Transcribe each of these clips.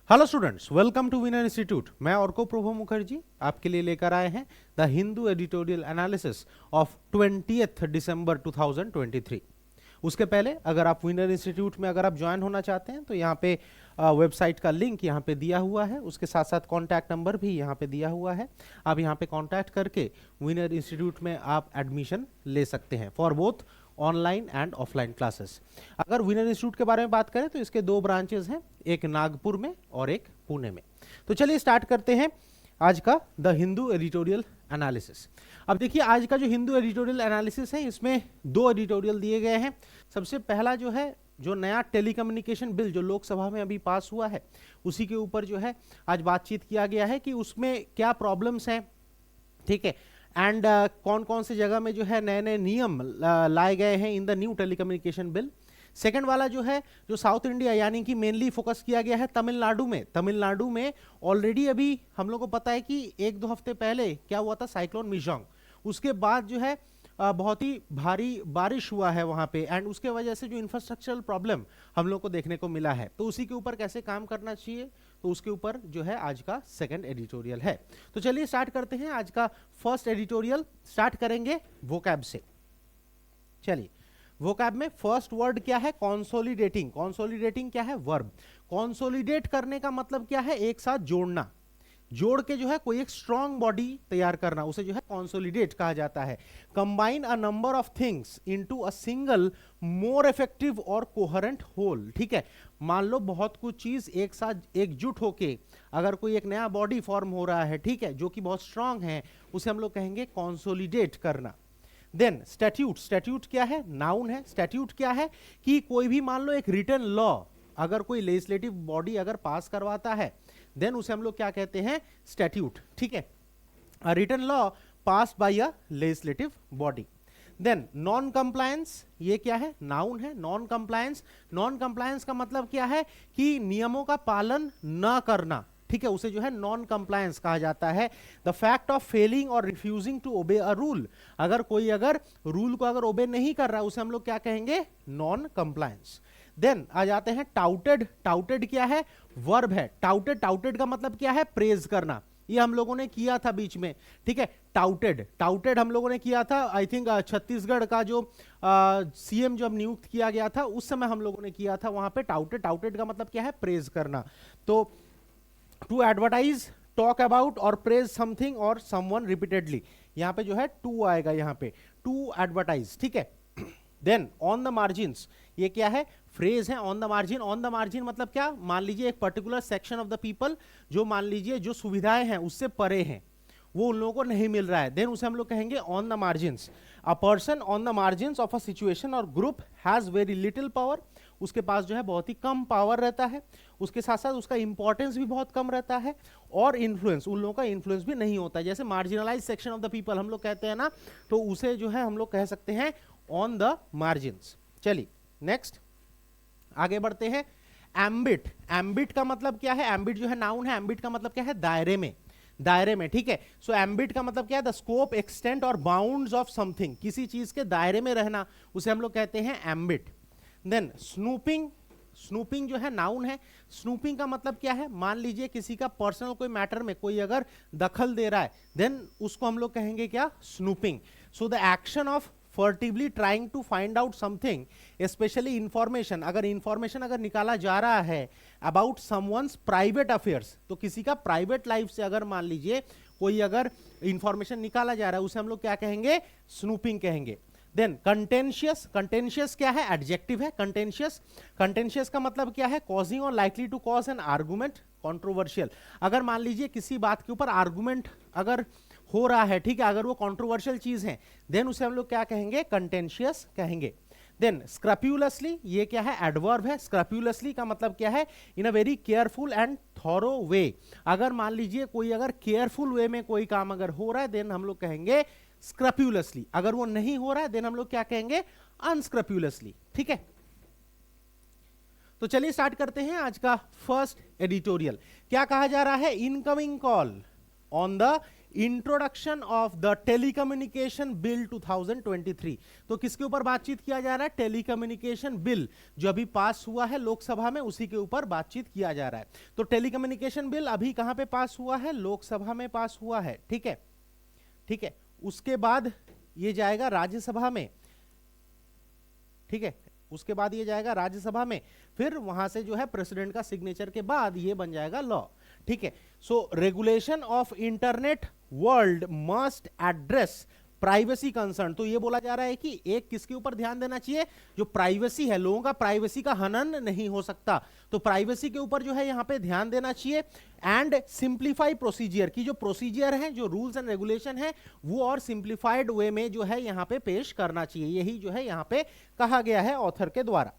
Hello students, welcome to winner institute. मैं अर्को प्रभु मुखर्जी आपके लिए लेकर आए हैं the Hindu editorial analysis of 20th December 2023। उसके पहले अगर आप विनर इंस्टीट्यूट में अगर आप ज्वाइन होना चाहते हैं तो यहाँ पे वेबसाइट का लिंक यहाँ पे दिया हुआ है, उसके साथ साथ कॉन्टैक्ट नंबर भी यहाँ पे दिया हुआ है। आप यहाँ पे कॉन्टैक्ट करके विनर इंस्टीट्यूट में आप एडमिशन ले सकते हैं for both online and offline classes. अगर विनर इंस्टीट्यूट के बारे में बात करें तो इसके दो ब्रांचेस हैं, एक नागपुर में और एक पुणे में। तो चलिए स्टार्ट करते हैं आज का द हिंदू एडिटोरियल एनालिसिस। अब देखिए, आज का जो हिंदू एडिटोरियल एनालिसिस है इसमें दो एडिटोरियल दिए गए हैं। सबसे पहला जो है, जो नया टेलीकम्युनिकेशन बिल जो लोकसभा में अभी पास हुआ है उसी के ऊपर जो है आज बातचीत किया गया है कि उसमें क्या प्रॉब्लम्स हैं, ठीक है, एंड कौन कौन से जगह में जो है नए नए नियम लाए गए हैं in the new telecommunication bill. Second वाला जो है, जो साउथ इंडिया यानी कि मेनली फोकस किया गया है तमिलनाडु में। तमिलनाडु में ऑलरेडी अभी हम लोग को पता है कि एक दो हफ्ते पहले क्या हुआ था, साइक्लोन मिजोंग। उसके बाद जो है बहुत ही भारी बारिश हुआ है वहां पे, एंड उसके वजह से जो इंफ्रास्ट्रक्चरल प्रॉब्लम हम लोग को देखने को मिला है, तो उसी के ऊपर कैसे काम करना चाहिए, तो उसके ऊपर जो है आज का सेकंड एडिटोरियल है। तो चलिए स्टार्ट करते हैं आज का फर्स्ट एडिटोरियल। स्टार्ट करेंगे वोकैब से। चलिए, वोकैब में फर्स्ट वर्ड क्या है, कॉन्सोलिडेटिंग। कॉन्सोलिडेटिंग क्या है, वर्ब। कॉन्सोलिडेट करने का मतलब क्या है, एक साथ जोड़ना, जोड़ के जो है कोई एक स्ट्रॉन्ग बॉडी तैयार करना, उसे जो है कॉन्सोलिडेट कहा जाता है। Combine a number of things into a single more effective और कोहेरेंट होल। ठीक है, मान लो बहुत कुछ चीज एक साथ एकजुट होके अगर कोई एक नया बॉडी फॉर्म हो रहा है, ठीक है, जो कि बहुत स्ट्रांग है, उसे हम लोग कहेंगे कॉन्सोलिडेट करना। Then statute. स्टैट्यूट क्या है, नाउन है। स्टैट्यूट क्या है कि कोई भी मान लो एक रिटन लॉ अगर कोई लेजिस्लेटिव बॉडी अगर पास करवाता है, देन उसे हम लोग क्या कहते हैं, स्टैट्यूट। ठीक है, a written law passed by a legislative body. Then non compliance, ये क्या है, नाउन है। नॉन कंप्लायंस, नॉन कंप्लायंस का मतलब क्या है कि नियमों का पालन न करना, ठीक है, उसे जो है नॉन कंप्लायंस कहा जाता है। द फैक्ट ऑफ फेलिंग और refusing to obey a rule, अगर कोई अगर रूल को अगर ओबे नहीं कर रहा उसे हम लोग क्या कहेंगे, नॉन कंप्लायंस। देन आ जाते हैं टाउटेड। टाउटेड क्या है, वर्ब है। टाउटेड, टाउटेड का मतलब क्या है, प्रेज करना। ये हम लोगों ने किया था बीच में, ठीक है, टाउटेड। टाउटेड हम लोगों ने किया था, आई थिंक छत्तीसगढ़ का जो सीएम जब नियुक्त किया गया था उस समय हम लोगों ने किया था वहां पे टाउटेड। टाउटेड का मतलब क्या है, प्रेज करना। तो टू एडवर्टाइज, टॉक अबाउट और प्रेज समथिंग और समवन रिपीटेडली, यहां पे जो है टू आएगा, यहां पे टू एडवर्टाइज, ठीक है। देन ऑन द मार्जिन्स, ये क्या है, फ्रेज है, on the margin. On the margin मतलब क्या, मान लीजिए एक particular section of the people जो मान लीजिए जो सुविधाएं हैं उससे परे हैं, वो उन लोगों को नहीं मिल रहा है, देन उसे हम लोग कहेंगे on the margins. A person on the margins of a situation और group has very little power, उसके पास जो है बहुत ही कम पावर रहता है, उसके साथ साथ उसका इंपॉर्टेंस भी बहुत कम रहता है, और इन्फ्लुएंस, उन लोगों का इन्फ्लुएंस भी नहीं होता है। जैसे marginalise section of the people हम लोग कहते हैं ना, तो उसे जो है हम लोग कह सकते हैं ऑन द मार्जिन्स। चलिए नेक्स्ट आगे बढ़ते हैं। एम्बिट। एम्बिट का मतलब क्या है, एम्बिट जो है नाउन है। एम्बिट का मतलब क्या है, दायरे में, दायरे में, ठीक है। सो एम्बिट का मतलब क्या है, द स्कोप, एक्सटेंट और बाउंड्स ऑफ समथिंग, किसी चीज के दायरे में रहना, उसे हम लोग कहते हैं एम्बिट। Then snooping. स्नूपिंग जो है नाउन है। स्नूपिंग का मतलब क्या है, मान लीजिए किसी का पर्सनल कोई मैटर में कोई अगर दखल दे रहा है, देन उसको हम लोग कहेंगे क्या, snooping. So the action of furtively trying to find out something, specially information, अगर इंफॉर्मेशन अगर निकाला जा रहा है अबाउट समवन्स प्राइवेट अफेयर्स, तो किसी का प्राइवेट लाइफ से अगर मान लीजिए कोई अगर इंफॉर्मेशन निकाला जा रहा है, उसे हम लोग क्या कहेंगे, स्नूपिंग कहेंगे। Then contentious. कंटेंशियस क्या है, एडजेक्टिव है कंटेंशियस। कंटेंशियस का मतलब क्या है, कॉजिंग और likely to cause an argument, controversial. अगर मान लीजिए किसी बात के ऊपर आर्गुमेंट अगर हो रहा है, ठीक है, अगर वो कंट्रोवर्शियल चीज है, देन उसे हम लोग क्या कहेंगे, कंटेंशियस कहेंगे। देन स्क्रैप्यूलसली, ये क्या है, एडवर्ब है। स्क्रैप्यूलसली का मतलब क्या है, in a very careful and thorough way. अगर मान लीजिए कोई अगर केयरफुल वे में कोई काम अगर हो रहा है, देन हम लोग कहेंगे स्क्रैप्यूलसली। अगर वो नहीं हो रहा है, देन हम लोग क्या कहेंगे, अनस्क्रैप्यूलसली, ठीक है। तो चलिए स्टार्ट करते हैं आज का फर्स्ट एडिटोरियल। क्या कहा जा रहा है, incoming call on the introduction of the telecommunication bill 2023। तो किसके ऊपर बातचीत किया जा रहा है? टेलीकम्युनिकेशन बिल जो अभी पास हुआ है लोकसभा में, उसी के ऊपर बातचीत किया जा रहा है। तो टेलीकम्युनिकेशन बिल अभी कहां पे पास हुआ है? लोकसभा में पास हुआ है, ठीक है, ठीक है। उसके बाद ये जाएगा राज्यसभा में, ठीक है, उसके बाद ये जाएगा राज्यसभा में, फिर वहां से जो है प्रेसिडेंट का सिग्नेचर के बाद ये बन जाएगा लॉ, ठीक है। So regulation of internet world must address privacy concern. तो ये बोला जा रहा है कि एक किसके ऊपर ध्यान देना चाहिए? जो प्राइवेसी है, लोगों का प्राइवेसी का हनन नहीं हो सकता, तो प्राइवेसी के ऊपर जो है यहां पे ध्यान देना चाहिए। एंड सिंप्लीफाई प्रोसीजर की जो प्रोसीजर है, जो रूल्स एंड रेगुलेशन है, वो और सिंप्लीफाइड वे में जो है यहां पे पेश करना चाहिए, यही जो है यहां पे कहा गया है ऑथर के द्वारा।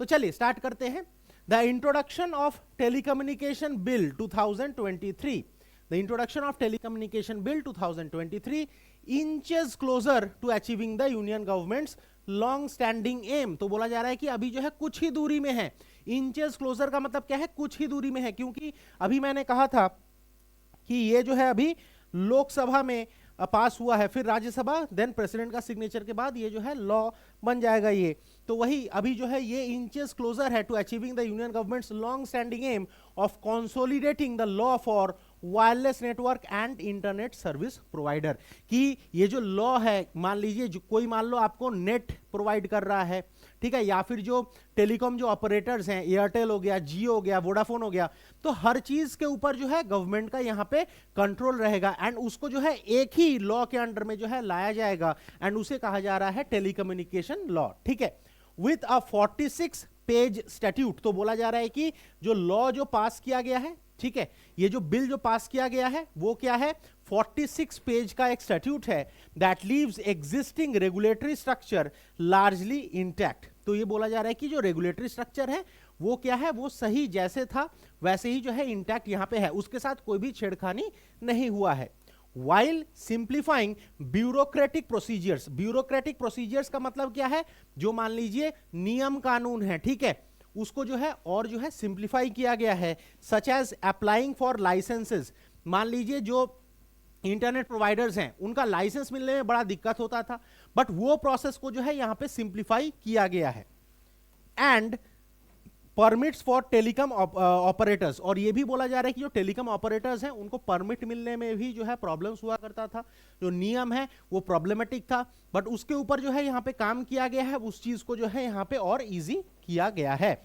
तो चलिए स्टार्ट करते हैं। The introduction of telecommunication bill 2023, the introduction of telecommunication bill 2023 inches closer to achieving the union government's long standing aim। तो बोला जा रहा है कि अभी जो है कुछ ही दूरी में है। inches closer का मतलब क्या है? कुछ ही दूरी में है, क्योंकि अभी मैंने कहा था कि ये जो है अभी लोकसभा में पास हुआ है, फिर राज्यसभा, देन प्रेसिडेंट का सिग्नेचर के बाद ये जो है लॉ बन जाएगा ये। तो वही अभी जो है ये इंचेस क्लोजर है to achieving the union government's long standing aim of consolidating the law for wireless network and internet service provider. कि ये जो लॉ है, मान लीजिए जो कोई मान लो आपको नेट प्रोवाइड कर रहा है, ठीक है, या फिर जो टेलीकॉम जो ऑपरेटर्स हैं, एयरटेल हो गया, जियो हो गया, वोडाफोन हो गया, तो हर चीज के ऊपर जो है गवर्नमेंट का यहाँ पे कंट्रोल रहेगा एंड उसको जो है एक ही लॉ के अंडर में जो है लाया जाएगा एंड उसे कहा जा रहा है टेलीकम्युनिकेशन लॉ, ठीक है, विथ अ 46 पेज स्टैट्यूट। तो बोला जा रहा है कि जो लॉ जो पास किया गया है, ठीक है, ये जो बिल जो पास किया गया है वो क्या है? 46 पेज का एक स्टैट्यूट है that leaves existing regulatory structure largely intact. तो ये बोला जा रहा है कि जो रेगुलेटरी स्ट्रक्चर है वो क्या है? वो सही जैसे था वैसे ही जो है इंटैक्ट यहां पे है, उसके साथ कोई भी छेड़खानी नहीं हुआ है। While simplifying bureaucratic procedures. Bureaucratic procedures का मतलब क्या है? जो मान लीजिए नियम कानून है, ठीक है, उसको जो है और जो है सिंप्लीफाई किया गया है, such as applying for licences. मान लीजिए जो इंटरनेट प्रोवाइडर्स हैं उनका लाइसेंस मिलने में बड़ा दिक्कत होता था, बट वो प्रोसेस को जो है यहां पे सिंप्लीफाई किया गया है। And permits for telecom operators, और ये भी बोला जा रहा है कि जो टेलीकॉम ऑपरेटर्स हैं उनको परमिट मिलने में भी जो है प्रॉब्लम्स हुआ करता था, जो नियम है वो प्रॉब्लमेटिक था, बट उसके ऊपर जो है यहाँ पे काम किया गया है, उस चीज को जो है यहाँ पे और इजी किया गया है।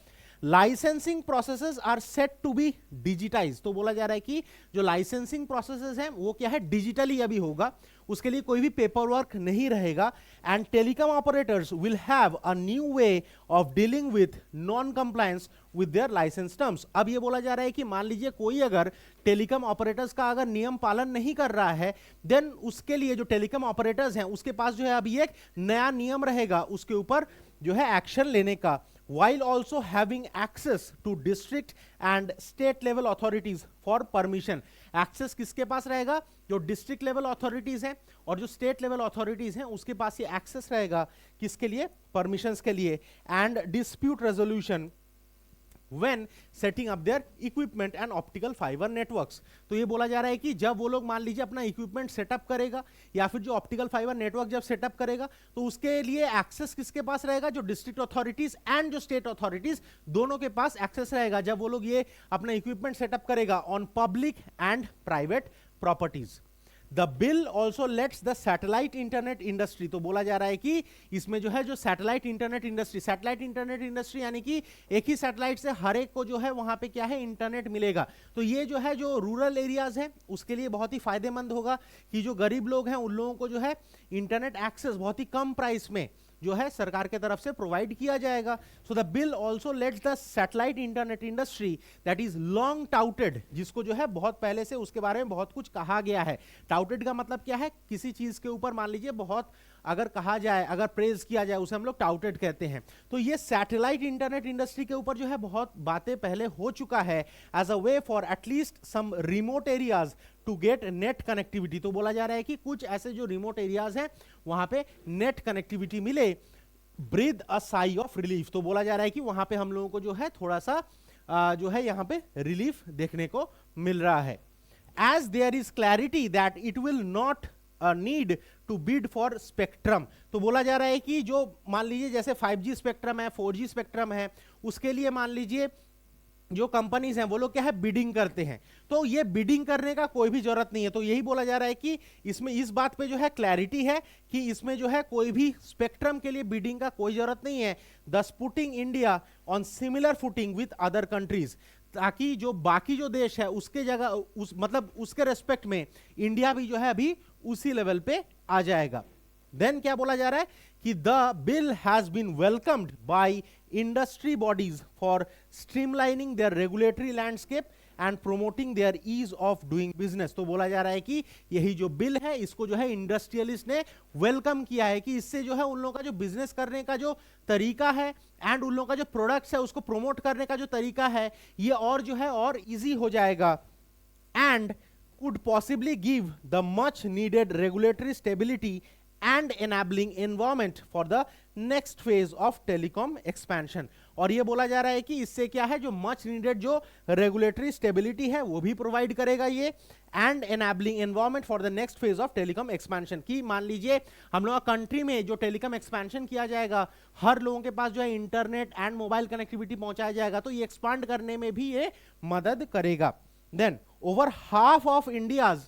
Licensing processes are set to be digitise. तो बोला जा रहा है कि जो लाइसेंसिंग प्रोसेसेस हैं वो क्या है? डिजिटली अभी होगा, उसके लिए कोई भी पेपर वर्क नहीं रहेगा। And telecom operators will have a new way of dealing with non compliance with their licence terms. अब ये बोला जा रहा है कि मान लीजिए कोई अगर टेलीकॉम ऑपरेटर्स का अगर नियम पालन नहीं कर रहा है, देन उसके लिए जो टेलीकॉम ऑपरेटर्स हैं उसके पास जो है अभी एक नया नियम रहेगा उसके ऊपर जो है एक्शन लेने का, while also having access to district and state level authorities for permission। Access किसके पास रहेगा? जो डिस्ट्रिक्ट लेवल अथॉरिटीज हैं और जो स्टेट लेवल अथॉरिटीज हैं उसके पास ये एक्सेस रहेगा, किसके लिए? परमिशंस के लिए। And dispute resolution when setting up their equipment and optical fiber networks। तो ये बोला जा रहा है कि जब वो लोग मान लीजिए अपना इक्विपमेंट सेटअप करेगा या फिर जो ऑप्टिकल फाइबर नेटवर्क जब सेटअप करेगा तो उसके लिए एक्सेस किसके पास रहेगा? जो डिस्ट्रिक्ट अथॉरिटीज एंड जो स्टेट अथॉरिटीज दोनों के पास एक्सेस रहेगा जब वो लोग ये अपना इक्विपमेंट सेटअप करेगा on public and private properties. The bill also let's the satellite internet industry. तो बोला जा रहा है कि इसमें जो है जो satellite internet industry, satellite internet industry यानी कि एक ही सैटेलाइट से हर एक को जो है वहां पे क्या है? इंटरनेट मिलेगा। तो ये जो है जो रूरल एरियाज है उसके लिए बहुत ही फायदेमंद होगा कि जो गरीब लोग हैं उन लोगों को जो है इंटरनेट एक्सेस बहुत ही कम प्राइस में जो है सरकार के तरफ से प्रोवाइड किया जाएगा। So the bill also let's the satellite internet industry that is long touted, जिसको जो है बहुत पहले से उसके बारे में बहुत कुछ कहा गया है। टाउटेड का मतलब क्या है? किसी चीज के ऊपर मान लीजिए बहुत अगर कहा जाए, अगर प्रेज किया जाए, उसे हम लोग टाउटेड कहते हैं। तो ये सैटेलाइट इंटरनेट इंडस्ट्री के ऊपर जो है बहुत बातें पहले हो चुका है as a way for at least some remote areas to get net connectivity. तो बोला जा रहा है कि कुछ ऐसे जो रिमोट एरियाज हैं वहां पे नेट कनेक्टिविटी मिले, breathe a sigh of relief. तो बोला जा रहा है कि वहां पे हम लोगों को जो है थोड़ा सा जो है यहाँ पे रिलीफ देखने को मिल रहा है। as there is clarity that it will not need to bid for spectrum। तो बोला जा रहा है कि जो मान लीजिए जैसे 5G स्पेक्ट्रम है, 4G स्पेक्ट्रम है, उसके लिए मान लीजिए जो कंपनीज हैं वो लोग क्या है बिडिंग करते हैं, तो ये बिडिंग करने का कोई भी जरूरत नहीं है। तो यही बोला जा रहा है कि इसमें इस बात पे जो है क्लैरिटी है कि इसमें जो है कोई भी स्पेक्ट्रम के लिए बिडिंग का कोई जरूरत नहीं है। दस putting India on similar footing with other countries, ताकि जो बाकी जो देश है उसके जगह उस मतलब उसके रेस्पेक्ट में इंडिया भी जो है अभी उसी लेवल पे आ जाएगा। देन क्या बोला जा रहा है कि the bill has been welcomed by industry bodies for streamlining their regulatory landscape and promoting their ease of doing business. तो बोला जा रहा है कि यही जो बिल है इसको जो है इंडस्ट्रियलिस्ट ने वेलकम किया है कि इससे जो है उन लोगों का जो बिजनेस करने का जो तरीका है एंड उन लोगों का जो प्रोडक्ट्स है उसको प्रोमोट करने का जो तरीका है ये और जो है और इजी हो जाएगा and could possibly give the much needed regulatory stability and enabling environment for the next phase of telecom expansion। और ये बोला जा रहा है कि इससे क्या है जो मच नीडेड जो रेगुलेटरी स्टेबिलिटी है वो भी प्रोवाइड करेगा ये and enabling environment for the next phase of telecom expansion. की मान लीजिए हम लोग कंट्री में जो टेलीकॉम एक्सपेंशन किया जाएगा, हर लोगों के पास जो है इंटरनेट एंड मोबाइल कनेक्टिविटी पहुंचाया जाएगा, तो ये एक्सपांड करने में भी ये मदद करेगा। Then over half of India's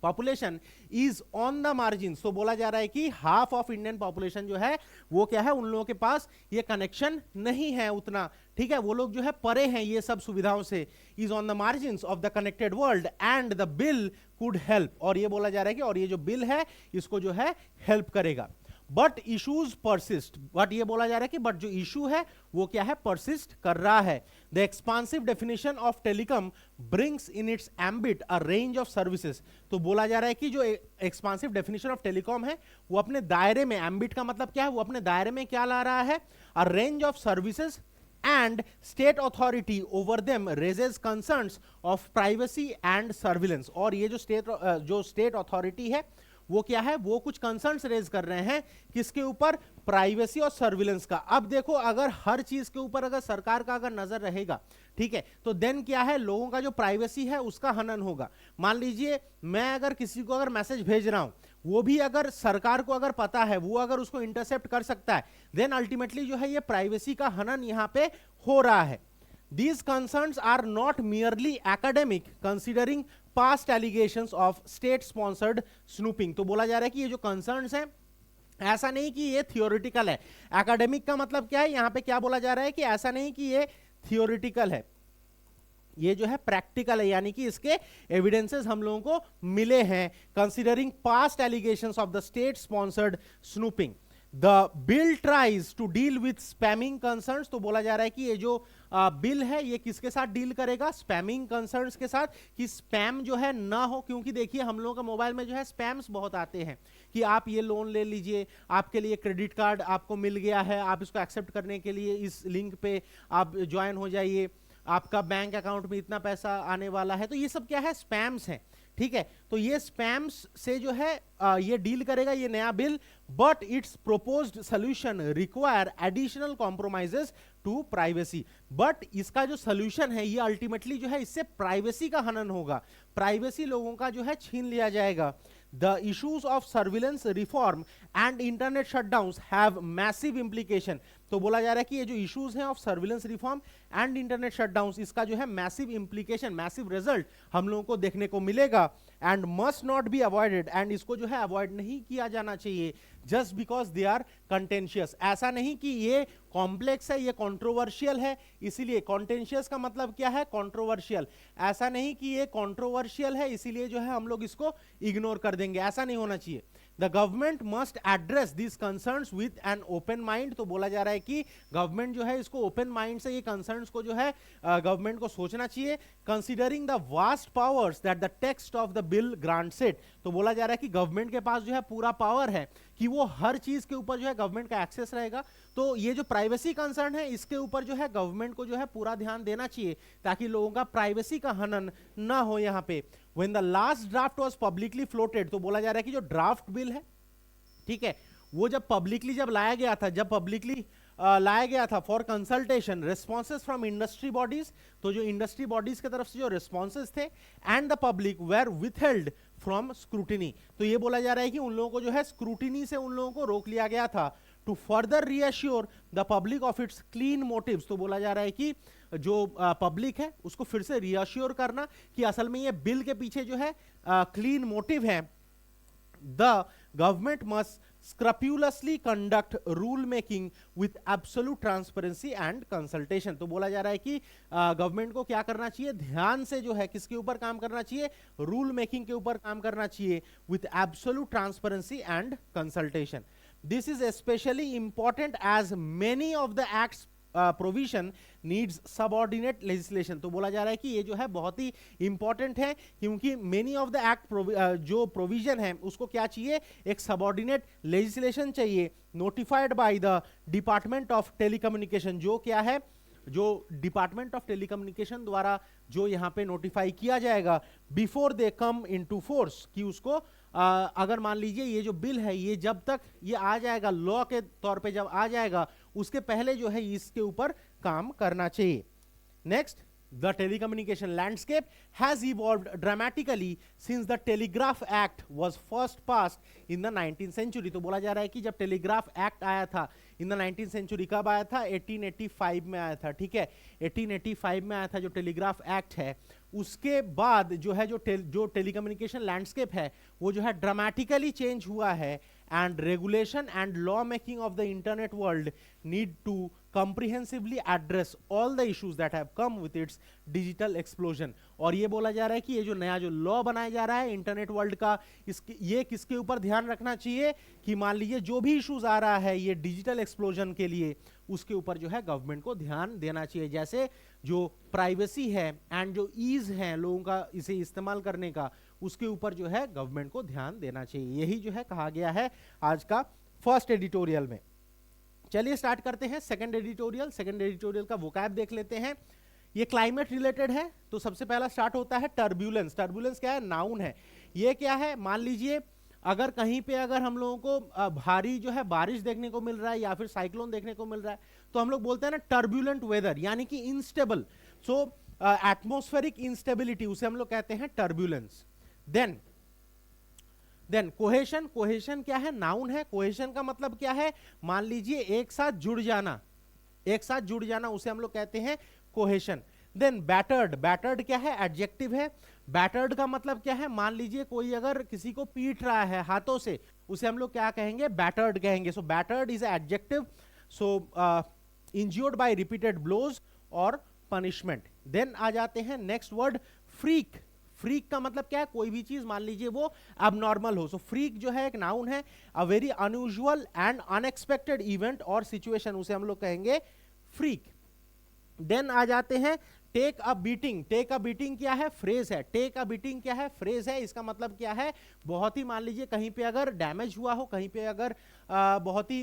population is on the margin. तो बोला जा रहा है कि हाफ ऑफ इंडियन पॉपुलेशन जो है वो क्या है उन लोगों के पास ये कनेक्शन नहीं है उतना, ठीक है, वो लोग जो है परे हैं ये सब सुविधाओं से। Is on the margin of the connected world and the bill could help. और ये बोला जा रहा है कि और ये जो बिल है इसको जो है हेल्प करेगा। बट इश्यूज परसिस्ट, बट ये बोला जा रहा है कि बट जो इशू है वो क्या है परसिस्ट कर रहा है। The expansive definition of telecom brings in its ambit a range of services. तो बोला जा रहा है कि जो एक्सपांसिव डेफिनेशन ऑफ टेलीकॉम है वो अपने दायरे में, एम्बिट का मतलब क्या है, वो अपने दायरे में क्या ला रहा है, अ range of services and state authority over them raises concerns of privacy and surveillance। और ये जो स्टेट अथॉरिटी है वो क्या है, वो कुछ कंसर्न्स रेज कर रहे हैं किसके ऊपर, प्राइवेसी और सर्विलेंस का। अब देखो अगर हर चीज के ऊपर अगर सरकार का अगर नजर रहेगा, ठीक है, तो देन क्या है लोगों का जो प्राइवेसी है उसका हनन होगा। मान लीजिए मैं अगर किसी को अगर मैसेज भेज रहा हूं, वो भी अगर सरकार को अगर पता है, वो अगर उसको इंटरसेप्ट कर सकता है, देन अल्टीमेटली जो है ये प्राइवेसी का हनन यहां पे हो रहा है। These concerns are not merely academic, considering past allegations of state-sponsored snooping। तो बोला जा रहा है कि ये जो concerns हैं ऐसा नहीं कि ये थियोरिटिकल है। एकेडमिक का मतलब क्या है, यहां पे क्या बोला जा रहा है कि ऐसा नहीं कि ये थियोरिटिकल है, ये जो है प्रैक्टिकल है, यानी कि इसके एविडेंसेस हम लोगों को मिले हैं। Considering past allegations of the state sponsored snooping, the bill tries to deal with spamming concerns. तो बोला जा रहा है कि ये जो बिल है ये किसके साथ डील करेगा, स्पैमिंग कंसर्न्स के साथ, कि स्पैम जो है ना हो। क्योंकि देखिए हम लोगों का मोबाइल में जो है स्पैम्स बहुत आते हैं कि आप ये लोन ले लीजिए, आपके लिए क्रेडिट कार्ड आपको मिल गया है, आप इसको एक्सेप्ट करने के लिए इस लिंक पे आप ज्वाइन हो जाइए, आपका बैंक अकाउंट में इतना पैसा आने वाला है। तो ये सब क्या है, स्पैम्स हैं, ठीक है। तो ये स्पैम्स से जो है ये डील करेगा ये नया bill. But its proposed solution require additional compromises to privacy. But इसका जो सोल्यूशन है ये अल्टीमेटली जो है इससे प्राइवेसी का हनन होगा, प्राइवेसी लोगों का जो है छीन लिया जाएगा। The issues of surveillance reform and internet shutdowns have massive implication। तो बोला जा रहा है कि ये जो इश्यूज हैं of surveillance reform and internet shutdowns, इसका जो है मैसिव इंप्लीकेशन, मैसिव रिजल्ट हम लोगों को देखने को मिलेगा and must not be avoided. And इसको जो है अवॉइड नहीं किया जाना चाहिए just because they are contentious. ऐसा नहीं कि ये कॉम्प्लेक्स है, ये कंट्रोवर्शियल है इसीलिए। कॉन्टेंशियस का मतलब क्या है, कंट्रोवर्शियल। ऐसा नहीं कि ये कंट्रोवर्शियल है इसीलिए जो है हम लोग इसको इग्नोर कर देंगे, ऐसा नहीं होना चाहिए। The government must address this concerns with an open mind. तो बोला जा रहा है कि गवर्नमेंट जो है इसको ओपन माइंड से ये कंसर्न्स को जो है गवर्नमेंट को सोचना चाहिए। Considering the vast powers that the text of the bill grants it. तो बोला जा रहा है कि गवर्नमेंट के पास जो है पूरा पावर है कि वो हर चीज के ऊपर जो है गवर्नमेंट का एक्सेस रहेगा। तो ये जो प्राइवेसी कंसर्न है इसके ऊपर जो है गवर्नमेंट को जो है पूरा ध्यान देना चाहिए ताकि लोगों का प्राइवेसी का हनन ना हो यहाँ पे। When the last draft was publicly floated, तो बोला जा रहा है कि जो ड्राफ्ट बिल है, ठीक है, वो जब पब्लिकली जब लाया गया था, जब पब्लिकली लाया गया था for consultation responses from industry bodies, तो जो इंडस्ट्री बॉडीज की तरफ से जो रिस्पॉन्सेज थे and the public were withheld from scrutiny, तो ये बोला जा रहा है कि उन लोगों को जो है स्क्रूटिनी से उन लोगों को रोक लिया गया था। To further reassure the public of its clean motives, तो बोला जा रहा है कि जो पब्लिक है उसको फिर से रीअश्योर करना कि असल में ये बिल के पीछे जो है क्लीन मोटिव है। The government must scrupulously conduct rule making with absolute transparency and consultation, तो बोला जा रहा है कि गवर्नमेंट को क्या करना चाहिए, ध्यान से जो है किसके ऊपर काम करना चाहिए, रूल मेकिंग के ऊपर काम करना चाहिए with absolute transparency and consultation. This is especially important as many of the acts provision needs subordinate legislation, तो बोला जा रहा है कि ये जो है बहुत ही इंपॉर्टेंट है क्योंकि मेनी ऑफ द एक्ट जो प्रोविजन है उसको क्या चाहिए, एक सबऑर्डिनेट लेजिस्लेशन चाहिए notified by the department of telecommunication, जो क्या है, जो डिपार्टमेंट ऑफ टेलीकम्युनिकेशन द्वारा जो यहाँ पे नोटिफाई किया जाएगा before they come into force, कि उसको अगर मान लीजिए ये जो बिल है ये जब तक ये आ जाएगा लॉ के तौर पे जब आ जाएगा उसके पहले जो है इसके ऊपर काम करना चाहिए। Next, the telecommunication landscape has evolved dramatically since the telegraph act was first passed in the 19th century, तो बोला जा रहा है कि जब टेलीग्राफ एक्ट आया था इन द 19th century, कब आया था, 1885 में आया था, ठीक है, 1885 में आया था जो टेलीग्राफ एक्ट है। उसके बाद जो है जो टेलीकम्युनिकेशन लैंडस्केप है वो जो है ड्रामेटिकली चेंज हुआ है and regulation and law making of the internet world need to comprehensively address all the issues that have come with its digital explosion, और ये बोला जा रहा है कि ये जो नया जो लॉ बनाया जा रहा है इंटरनेट वर्ल्ड का, ये किसके ऊपर ध्यान रखना चाहिए कि मान लीजिए जो भी इश्यूज आ रहा है ये डिजिटल एक्सप्लोजन के लिए, उसके ऊपर जो है गवर्नमेंट को ध्यान देना चाहिए, जैसे जो प्राइवेसी है एंड जो ईज है लोगों का इसे इस्तेमाल करने का, उसके ऊपर जो है गवर्नमेंट को ध्यान देना चाहिए। यही जो है कहा गया है आज का फर्स्ट एडिटोरियल में। चलिए स्टार्ट करते हैं सेकंड एडिटोरियल। सेकंड एडिटोरियल का वोकैब देख लेते हैं। ये क्लाइमेट रिलेटेड है, तो सबसे पहला स्टार्ट होता है टर्ब्यूलेंस। टर्ब्यूलेंस क्या है, नाउन है। ये क्या है, मान लीजिए अगर कहीं पे अगर हम लोगों को भारी जो है बारिश देखने को मिल रहा है या फिर साइक्लोन देखने को मिल रहा है, तो हम लोग बोलते हैं ना टर्ब्यूलेंट वेदर, यानी कि इनस्टेबल, सो एटमॉस्फेरिक इंस्टेबिलिटी, उसे हम लोग कहते हैं टर्ब्यूलेंस। Then cohesion. कोहेशन क्या है, नाउन है। कोहेशन का मतलब क्या है, मान लीजिए एक साथ जुड़ जाना, एक साथ जुड़ जाना, उसे हम लोग कहते हैं कोहेशन। Then battered. बैटर्ड क्या है, एडजेक्टिव है। बैटर्ड का मतलब क्या है, मान लीजिए कोई अगर किसी को पीट रहा है हाथों से, उसे हम लोग क्या कहेंगे, बैटर्ड कहेंगे। So battered is adjective, so injured by repeated blows और पनिशमेंट। देन आ जाते हैं नेक्स्ट वर्ड, फ्रीक। फ्रीक का मतलब क्या है, कोई भी चीज मान लीजिए वो अबनॉर्मल हो। सो फ्रीक जो है एक नाउन है, a very unusual and unexpected event और सिचुएशन, उसे हम लोग कहेंगे फ्रीक। देन आ जाते हैं take a beating. Take a beating क्या है, फ्रेज है। टेक अ बीटिंग क्या है, फ्रेज है। इसका मतलब क्या है, बहुत ही मान लीजिए कहीं पे अगर डैमेज हुआ हो, कहीं पे अगर बहुत ही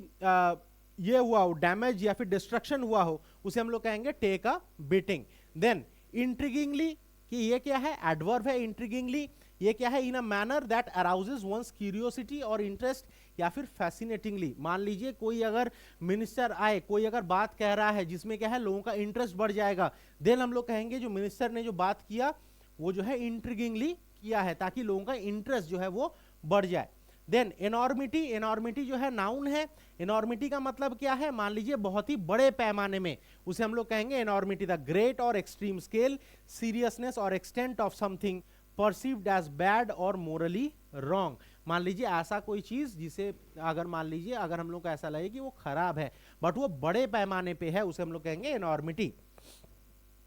ये हुआ हो डैमेज या फिर डिस्ट्रक्शन हुआ हो, उसे हम लोग कहेंगे टेक अ बीटिंग। देन इंट्रिगिंगली, कि ये क्या है, एडवर्ब है। इंट्रिगिंगली ये क्या है, in a manner that arouses one's curiosity और इंटरेस्ट या फिर फैसिनेटिंगली। मान लीजिए कोई अगर मिनिस्टर आए, कोई अगर बात कह रहा है जिसमें क्या है लोगों का इंटरेस्ट बढ़ जाएगा, देन हम लोग कहेंगे जो मिनिस्टर ने जो बात किया वो जो है इंट्रिगिंगली किया है, ताकि लोगों का इंटरेस्ट जो है वो बढ़ जाए। देन एनॉर्मिटी। एनॉर्मिटी जो है नाउन है। एनॉर्मिटी का मतलब क्या है, मान लीजिए बहुत ही बड़े पैमाने में, उसे हम लोग कहेंगे एनॉर्मिटी। द ग्रेट और एक्सट्रीम स्केल, सीरियसनेस और extent of something perceived as bad और मोरली रॉन्ग। मान लीजिए ऐसा कोई चीज जिसे अगर मान लीजिए अगर हम लोग को ऐसा लगे कि वो खराब है बट वो बड़े पैमाने पे है, उसे हम लोग कहेंगे एनॉर्मिटी।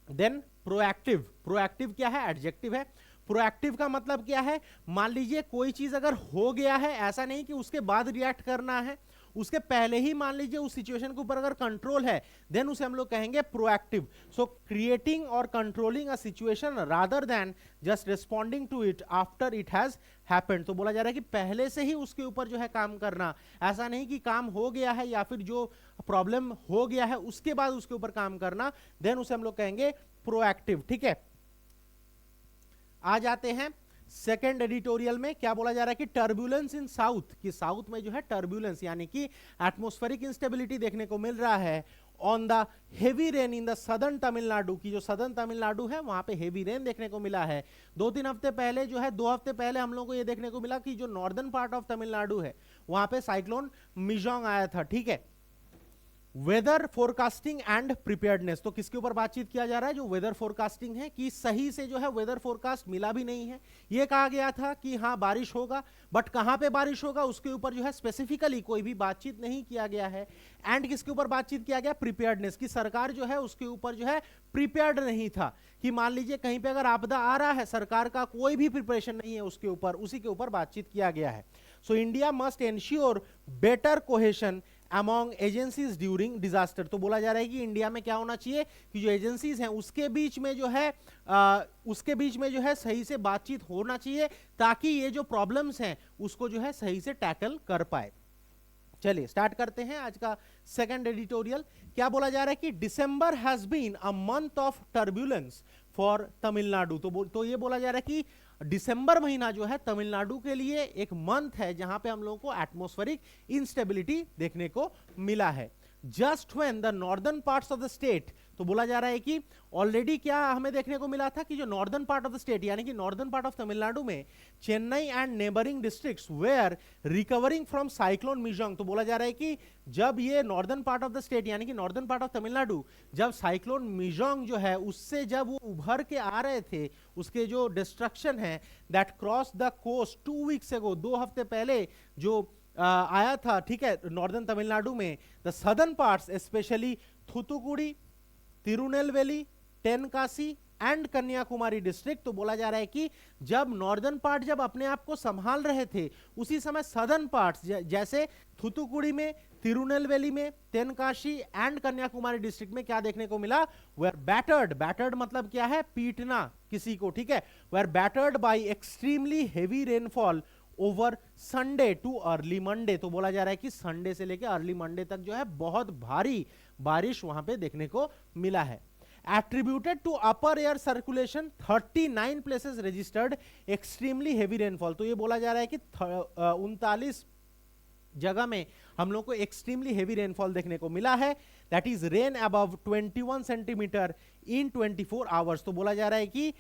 Then proactive. प्रोएक्टिव क्या है, एडजेक्टिव है। प्रोएक्टिव का मतलब क्या है, मान लीजिए कोई चीज अगर हो गया है, ऐसा नहीं कि उसके बाद रिएक्ट करना है, उसके पहले ही मान लीजिए उस सिचुएशन के ऊपर अगर कंट्रोल है, देन उसे हम लोग कहेंगे प्रोएक्टिव। सो क्रिएटिंग और controlling a situation rather than just responding to it after it has happened. तो बोला जा रहा है कि पहले से ही उसके ऊपर जो है काम करना, ऐसा नहीं कि काम हो गया है या फिर जो प्रॉब्लम हो गया है उसके बाद उसके ऊपर काम करना, देन उसे हम लोग कहेंगे प्रोएक्टिव। ठीक है, आ जाते हैं सेकेंड एडिटोरियल में क्या बोला जा रहा है कि टर्बुलेंस इन साउथ, कि साउथ में जो है टर्बुलेंस यानी कि एटमॉस्फेरिक इंस्टेबिलिटी देखने को मिल रहा है on the heavy rain in the southern Tamil Nadu, की जो सदर्न तमिलनाडु है वहां पे हेवी रेन देखने को मिला है। 2-3 हफ्ते पहले जो है, 2 हफ्ते पहले हम लोग को ये देखने को मिला कि जो नॉर्दर्न पार्ट ऑफ तमिलनाडु है वहां पे साइक्लोन मिजोंग आया था, ठीक है। वेदर फोरकास्टिंग एंड प्रिपेयर्डनेस, तो किसके ऊपर बातचीत किया जा रहा है, जो वेदर फोरकास्टिंग है, कि सही से जो है वेदर फोरकास्ट मिला भी नहीं है। ये कहा गया था कि हाँ बारिश होगा, बट कहां पे बारिश होगा उसके ऊपर जो है स्पेसिफिकली कोई भी बातचीत नहीं किया गया है। एंड किसके ऊपर बातचीत किया गया, प्रिपेयर्डनेस, की सरकार जो है उसके ऊपर जो है प्रिपेयर्ड नहीं था, कि मान लीजिए कहीं पे अगर आपदा आ रहा है, सरकार का कोई भी प्रिपरेशन नहीं है उसके ऊपर, उसी के ऊपर बातचीत किया गया है। So India must ensure better cohesion among agencies during disaster, तो बोला जा रहा है कि इंडिया में क्या होना चाहिए कि जो एजेंसीज हैं उसके बीच में जो है सही से बातचीत होना चाहिए, ताकि ये जो प्रॉब्लम्स हैं उसको जो है सही से टैकल कर पाए। चलिए स्टार्ट करते हैं आज का सेकंड एडिटोरियल। क्या बोला जा रहा है कि December has been a month of turbulence for Tamil Nadu, तो ये बोला जा रहा है कि दिसंबर महीना जो है तमिलनाडु के लिए एक मंथ है जहां पे हम लोगों को एटमॉस्फेरिक इंस्टेबिलिटी देखने को मिला है। Just when the northern parts of the state, तो बोला जा रहा है कि ऑलरेडी क्या हमें देखने को मिला था कि जो northern part of the state यानी कि नॉर्दर्न पार्ट ऑफ तमिलनाडु में Chennai and neighbouring districts were recovering from cyclone Michaung, तो बोला जा रहा है कि जब ये northern part of the state यानी कि नॉर्दर्न पार्ट ऑफ तमिलनाडु जब साइक्लोन मिजोंग जो है उससे जब वो उभर के आ रहे थे, उसके जो डिस्ट्रक्शन है that cross the coast 2 weeks ago, 2 हफ्ते पहले जो आया था, ठीक है, नॉर्दर्न तमिलनाडु में the southern parts specially Thoothukudi, Tirunelveli, Tenkasi and Kanyakumari district, तो बोला जा रहा है कि जब नॉर्दर्न पार्ट जब अपने आप को संभाल रहे थे उसी समय सदर्न पार्ट्स जैसे थूथुकुडी में, तिरुनेलवेली में, तेनकाशी एंड कन्याकुमारी डिस्ट्रिक्ट में क्या देखने को मिला, वेयर बैटर्ड, बैटर्ड मतलब क्या है, पीटना किसी को, ठीक है, were battered by extremely heavy rainfall over Sunday to early Monday, तो बोला जा रहा है कि संडे से लेकर अर्ली मंडे तक जो है बहुत भारी बारिश वहां पे देखने को मिला है। Attributed to upper air circulation 39 places registered extremely heavy rainfall, तो ये बोला जा रहा है कि 39 जगह में हम लोग को एक्सट्रीमली हेवी रेनफॉल देखने को मिला है, that is rain above 21 centimetre in 24 hours, तो बोला जा रहा है कि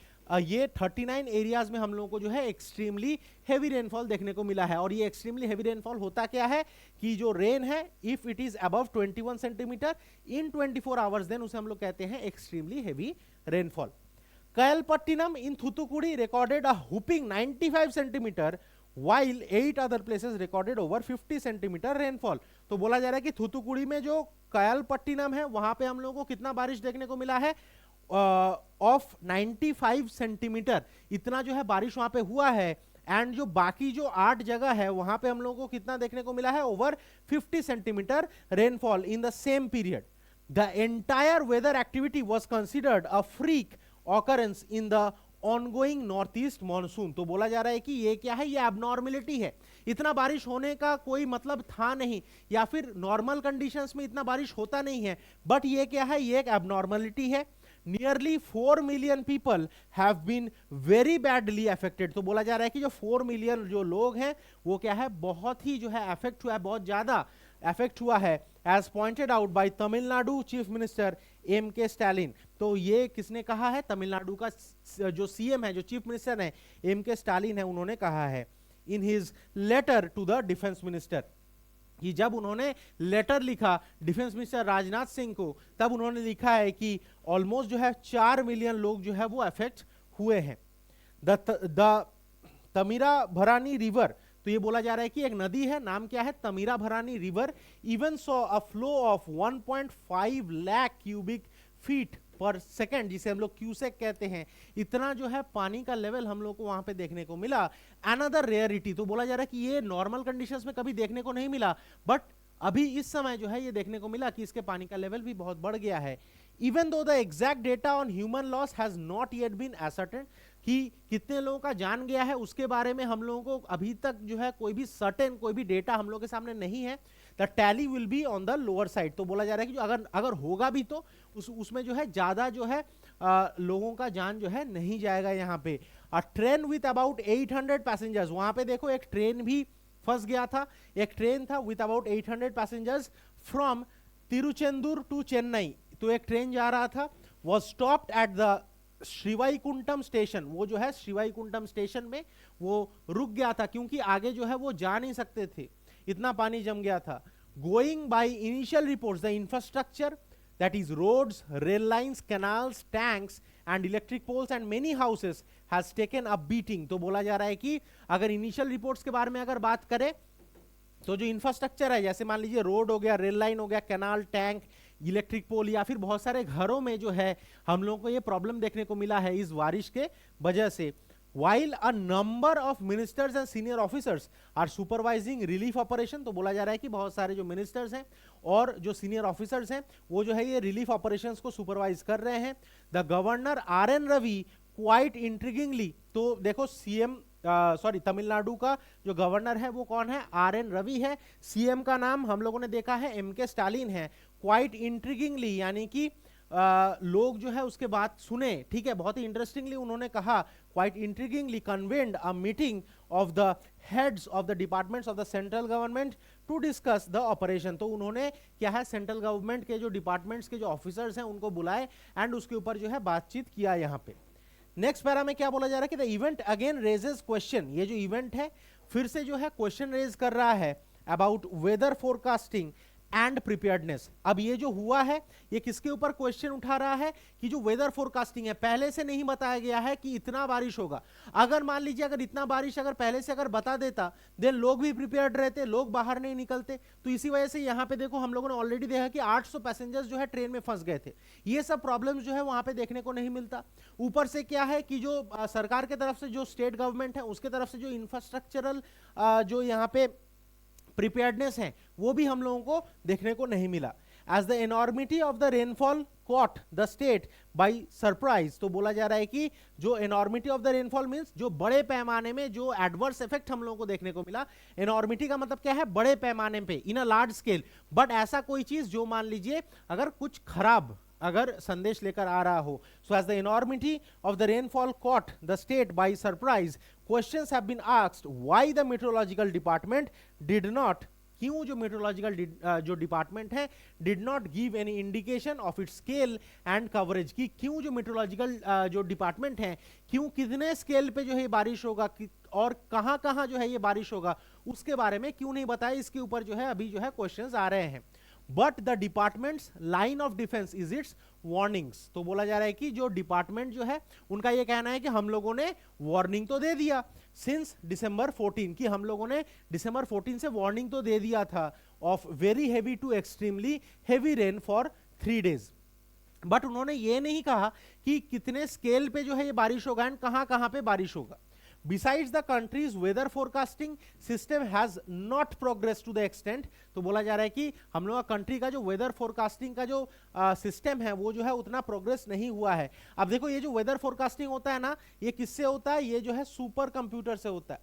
ये 39 एरियाज में हम लोगों को जो है एक्सट्रीमली हेवी रेनफॉल देखने को मिला है। और ये एक्सट्रीमली हेवी रेनफॉल होता क्या है कि जो रेन है if it is above 21 centimetre in 24 hours then उसे हम लोग कहते हैं extremely heavy rainfall. Kayalpattinam in Thoothukudi recorded a whopping 95 centimetre while 8 other places recorded over 50 centimetre rainfall, तो बोला जा रहा है कि थूथुकुडी में जो कयलपट्टिनम है वहां पे हम लोगों को कितना बारिश देखने को मिला है, ऑफ 95 सेंटीमीटर, इतना जो है बारिश वहां पे हुआ है। एंड जो बाकी जो 8 जगह है वहां पे हम लोगों को कितना देखने को मिला है, over 50 centimetre rainfall in the same period. The entire weather activity was considered a freak occurrence in the ongoing north east monsoon, तो बोला जा रहा है कि ये क्या है, ये एबनॉर्मेलिटी है, इतना बारिश होने का कोई मतलब था नहीं, या फिर नॉर्मल कंडीशंस में इतना बारिश होता नहीं है, बट ये क्या है, ये एक एबनॉर्मेलिटी है। Nearly 4 million people have been very badly affected, तो बोला जा रहा है कि जो 4 मिलियन जो लोग हैं वो क्या है, बहुत ही जो है अफेक्ट हुआ है, बहुत ज्यादा अफेक्ट हुआ है, as pointed out by Tamil Nadu chief minister M K. Stalin, तो ये किसने कहा है, तमिलनाडु का जो सीएम है, जो चीफ मिनिस्टर है एम.के. स्टालिन है, उन्होंने कहा है in his letter to the defence minister, कि जब उन्होंने लेटर लिखा डिफेंस मिनिस्टर राजनाथ सिंह को, तब उन्होंने लिखा है कि ऑलमोस्ट जो है 4 मिलियन लोग जो है वो अफेक्ट हुए हैं। द तमीरा भरानी रिवर, तो ये बोला जा रहा है कि एक नदी है, नाम क्या है, तमीरा भरानी river, even saw a flow of 1.5 lakh cubic feet पर सेकेंड, जिसे हम लोग क्यूसेक कहते हैं, इतना जो है पानी का लेवल हम लोग को वहां पे देखने को मिला। अनदर रेयरिटी, तो बोला जा रहा है कि ये नॉर्मल कंडीशंस में कभी देखने को नहीं मिला, बट अभी इस समय जो है ये देखने को मिला कि इसके पानी का लेवल भी बहुत बढ़ गया है। Even though the exact data on human loss has not yet been ascertain, कि कितने लोगों का जान गया है उसके बारे में हम लोगों को अभी तक जो है कोई भी सर्टेन कोई भी डेटा हम लोग के सामने नहीं है। The tally will be on the lower side, तो बोला जा रहा है कि जो अगर होगा भी तो उसमें जो है ज्यादा जो है लोगों का जान जो है नहीं जाएगा यहाँ पे। अ ट्रेन विथ अबाउट 800 पैसेंजर्स, वहां पे देखो एक ट्रेन भी फंस गया था, एक ट्रेन था with about 800 passengers from Tiruchendur to Chennai, तो एक ट्रेन जा रहा था, was stopped at the Srivaikuntam station, वो जो है श्रीवाईकुंटम स्टेशन में वो रुक गया था क्योंकि आगे जो है वो जा नहीं सकते थे, इतना पानी जम गया था। Going by initial reports the infrastructure that is roads, rail lines, canals, tanks and electric poles and many houses has taken a beating, तो बोला जा रहा है कि अगर इनिशियल रिपोर्ट्स के बारे में अगर बात करें तो जो इंफ्रास्ट्रक्चर है, जैसे मान लीजिए रोड हो गया, रेल लाइन हो गया, कैनाल, टैंक, इलेक्ट्रिक पोल, या फिर बहुत सारे घरों में जो है हम लोगों को ये प्रॉब्लम देखने को मिला है इस बारिश के वजह से। While a number of ministers and senior officers are supervising relief operation, तो बोला जा रहा है कि बहुत सारे जो मिनिस्टर्स हैं और जो सीनियर ऑफिसर्स हैं वो जो है ये रिलीफ ऑपरेशंस को सुपरवाइज कर रहे हैं। The governor R N Ravi quite intriguingly, तो देखो सीएम तमिलनाडु का जो गवर्नर है वो कौन है, आर एन रवि है। सीएम का नाम हम लोगों ने देखा है एम के स्टालिन है। क्वाइट इंट्रिगिंगली यानी कि लोग जो है उसके बात सुने, ठीक है, बहुत ही इंटरेस्टिंगली उन्होंने कहा, quite intriguingly convened a meeting of the heads of the departments of the central government to discuss the operation, तो उन्होंने क्या है सेंट्रल गवर्नमेंट के जो डिपार्टमेंट्स के जो ऑफिसर्स हैं उनको बुलाए एंड उसके ऊपर जो है बातचीत किया। यहाँ पे नेक्स्ट पैरा में क्या बोला जा रहा है कि the event again raises question, ये जो इवेंट है फिर से जो है क्वेश्चन रेज कर रहा है about whether forecasting and preparedness. अब ये जो हुआ है ये किसके ऊपर क्वेश्चन उठा रहा है कि जो वेदर फोरकास्टिंग है पहले से नहीं बताया गया है कि इतना बारिश होगा। अगर मान लीजिए अगर इतना बारिश अगर पहले से अगर बता देता देन लोग भी प्रिपेयर्ड रहते, लोग बाहर नहीं निकलते, तो इसी वजह से यहाँ पे देखो हम लोगों ने ऑलरेडी देखा कि 800 पैसेंजर्स जो है ट्रेन में फंस गए थे। ये सब प्रॉब्लम्स जो है वहां पे देखने को नहीं मिलता। ऊपर से क्या है कि जो सरकार की तरफ से जो स्टेट गवर्नमेंट है उसके तरफ से जो इंफ्रास्ट्रक्चरल जो यहाँ पे प्रिपेयर्डनेस है वो भी हम लोगों को देखने को नहीं मिला। As the enormity of the rainfall caught the state by surprise, तो बोला जा रहा है कि जो enormity of the rainfall means जो बड़े पैमाने में जो एडवर्स इफेक्ट हम लोगों को देखने को मिला। एनॉर्मिटी का मतलब क्या है, बड़े पैमाने पे, इन अ लार्ज स्केल, बट ऐसा कोई चीज जो मान लीजिए अगर कुछ खराब अगर संदेश लेकर आ रहा हो। So as the enormity of the rainfall caught the state by surprise, questions have been asked why the meteorological department did not, क्यों जो मेट्रोलॉजिकल जो डिपार्टमेंट है did not give any indication of its scale and coverage, की क्यों जो meteorological जो department है क्यों कितने स्केल पे जो है बारिश होगा और कहां कहां जो है ये बारिश होगा उसके बारे में क्यों नहीं बताया, इसके ऊपर जो है अभी जो है क्वेश्चंस आ रहे हैं। But the departments line of defence is it's warnings, तो बोला जा रहा है कि जो डिपार्टमेंट जो है उनका ये कहना है कि हम लोगों ने वार्निंग तो दे दिया सिंस December 14, कि हम लोगों ने December 14 से वार्निंग तो दे दिया था of very heavy to extremely heavy rain for 3 days, but उन्होंने ये नहीं कहा कि कितने स्केल पे जो है ये बारिश होगा एंड कहां कहां पे बारिश होगा। Besides the country's weather forecasting system has not progressed to the extent, तो बोला जा रहा है कि हम लोग का कंट्री का जो वेदर फोरकास्टिंग का जो सिस्टम है वो जो है उतना प्रोग्रेस नहीं हुआ है। अब देखो ये जो वेदर फोरकास्टिंग होता है ना, ये किससे होता है, ये जो है सुपर कंप्यूटर से होता है,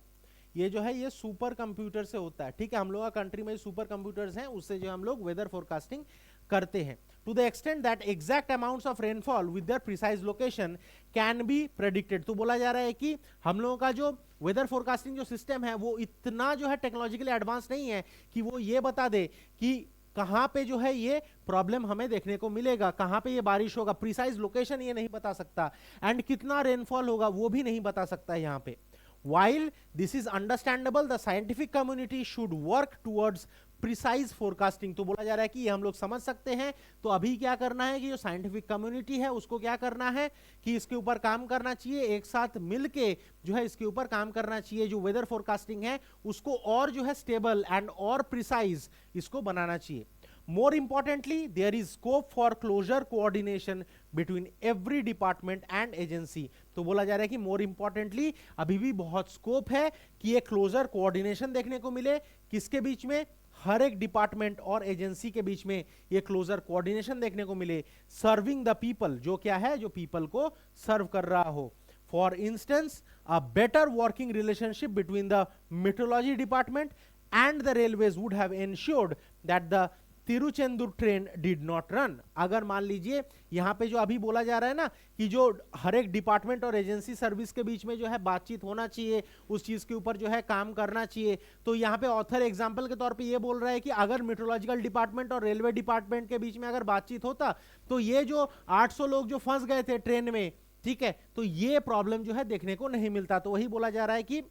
ये जो है ये सुपर कंप्यूटर से होता है, ठीक है। हम लोग का कंट्री में सुपर कंप्यूटर्स हैं, उससे जो हम लोग वेदर फोरकास्टिंग करते हैं। To the extent that exact amounts of rainfall with their precise location can be predicted, तो बोला जा रहा है कि हम लोगों का जो वेदर फोरकास्टिंग जो सिस्टम है वो इतना जो है टेक्नोलॉजिकली एडवांस नहीं है कि वो ये बता दे कि कहां पे जो है ये प्रॉब्लम हमें देखने को मिलेगा, कहां पे ये बारिश होगा, प्रिसाइज लोकेशन ये नहीं बता सकता, एंड कितना रेनफॉल होगा वो भी नहीं बता सकता यहाँ पे। While this is understandable, the scientific community should work towards precise forecasting, तो बोला जा रहा है कि ये हम लोग समझ सकते हैं, तो अभी क्या करना है कि जो साइंटिफिक कम्युनिटी है उसको क्या करना है कि इसके ऊपर काम करना चाहिए, एक साथ मिलके जो है इसके ऊपर काम करना चाहिए, जो वेदर फोरकास्टिंग है उसको और जो है स्टेबल एंड और प्रिसाइज इसको बनाना चाहिए। More importantly, there is scope for closer coordination between every department and agency, तो बोला जा रहा है कि more importantly अभी भी बहुत स्कोप है कि ये क्लोजर कोऑर्डिनेशन देखने को मिले, किसके बीच में, हर एक डिपार्टमेंट और एजेंसी के बीच में ये क्लोजर कोऑर्डिनेशन देखने को मिले। सर्विंग द पीपल, जो क्या है, जो पीपल को सर्व कर रहा हो। For instance a better working relationship between the metrology department and the railways would have ensured that the Tiruchendur train did not run, अगर मान लीजिए यहाँ पे जो अभी बोला जा रहा है ना कि जो हर एक डिपार्टमेंट और एजेंसी सर्विस के बीच में जो है बातचीत होना चाहिए, उस चीज के ऊपर जो है काम करना चाहिए, तो यहाँ पे ऑथर एग्जांपल के तौर पे ये बोल रहा है कि अगर मेट्रोलॉजिकल डिपार्टमेंट और रेलवे डिपार्टमेंट के बीच में अगर बातचीत होता तो ये जो 800 लोग जो फंस गए थे ट्रेन में, ठीक है, तो ये प्रॉब्लम जो है देखने को नहीं मिलता। तो वही बोला जा रहा है कि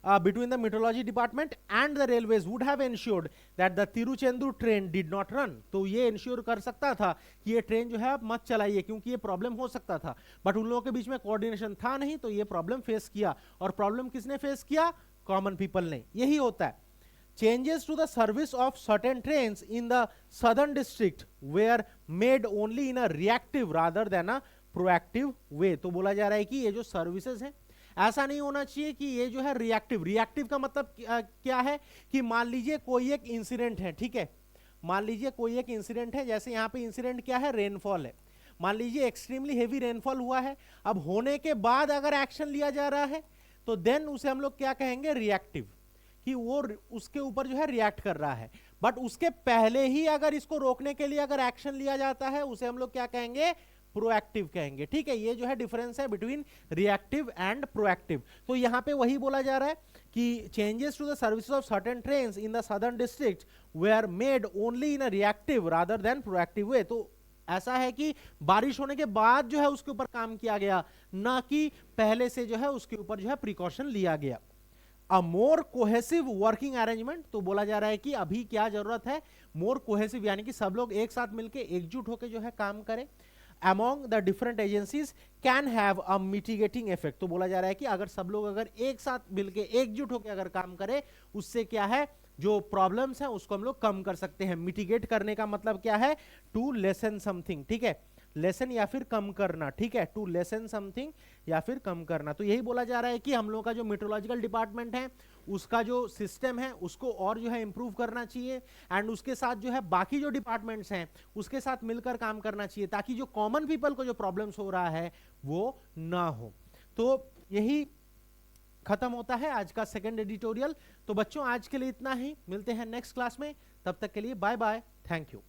between the meteorology department and the railways would have ensured that the Tiruchendur train did not run, तो ये इंश्योर कर सकता था कि ये ट्रेन जो है आप मत चलाइए क्योंकि ये प्रॉब्लम हो सकता था, बट उन लोगों के बीच में कोऑर्डिनेशन था नहीं, तो ये प्रॉब्लम फेस किया। और प्रॉब्लम किसने फेस किया? कॉमन पीपल ने। यही होता है। Changes to the service of certain trains in the southern district were made only in a reactive rather than a proactive way, तो बोला जा रहा है कि ये जो सर्विसेज हैं ऐसा नहीं होना चाहिए कि ये जो है रिएक्टिव। रिएक्टिव का मतलब क्या है कि मान लीजिए कोई एक इंसिडेंट है, ठीक है, मान लीजिए कोई एक इंसिडेंट है, जैसे यहाँ पे इंसिडेंट क्या है? रेनफॉल है। मान लीजिए एक्सट्रीमली हेवी रेनफॉल हुआ है, अब होने के बाद अगर एक्शन लिया जा रहा है तो देन उसे हम लोग क्या कहेंगे? रिएक्टिव, कि वो उसके ऊपर जो है रिएक्ट कर रहा है। बट उसके पहले ही अगर इसको रोकने के लिए अगर एक्शन लिया जाता है उसे हम लोग क्या कहेंगे? प्रोएक्टिव कहेंगे। ठीक है, ये जो है डिफरेंस है बिटवीन रिएक्टिव एंड प्रोएक्टिव। तो यहाँ पे वही बोला जा रहा है कि changes to the services of certain trains in the southern district were made only in a reactive rather than proactive way. तो ऐसा है कि बारिश होने के बाद जो है उसके ऊपर काम किया गया, ना कि पहले से जो है उसके ऊपर जो है प्रिकॉशन लिया गया। अ मोर कोहेसिव वर्किंग अरेंजमेंट, तो बोला जा रहा है कि अभी क्या जरूरत है? मोर कोहेसिव, यानी कि सब लोग एक साथ मिलकर एकजुट होकर जो है काम करें। among the different agencies can have a mitigating effect, तो बोला जा रहा है कि अगर सब लोग अगर एक साथ मिलके एकजुट होकर अगर काम करें उससे क्या है? जो प्रॉब्लम्स हैं उसको हम लोग कम कर सकते हैं। मिटिगेट करने का मतलब क्या है? टू लेसन समथिंग, ठीक है, लेसन या फिर कम करना, ठीक है, टू लेसन समथिंग या फिर कम करना। तो यही बोला जा रहा है कि हम लोग का जो मेट्रोलॉजिकल डिपार्टमेंट है उसका जो सिस्टम है उसको और जो है इंप्रूव करना चाहिए, एंड उसके साथ जो है बाकी जो डिपार्टमेंट्स हैं उसके साथ मिलकर काम करना चाहिए ताकि जो कॉमन पीपल को जो प्रॉब्लम्स हो रहा है वो ना हो। तो यही खत्म होता है आज का सेकंड एडिटोरियल। तो बच्चों आज के लिए इतना ही, मिलते हैं नेक्स्ट क्लास में, तब तक के लिए बाय बाय, थैंक यू।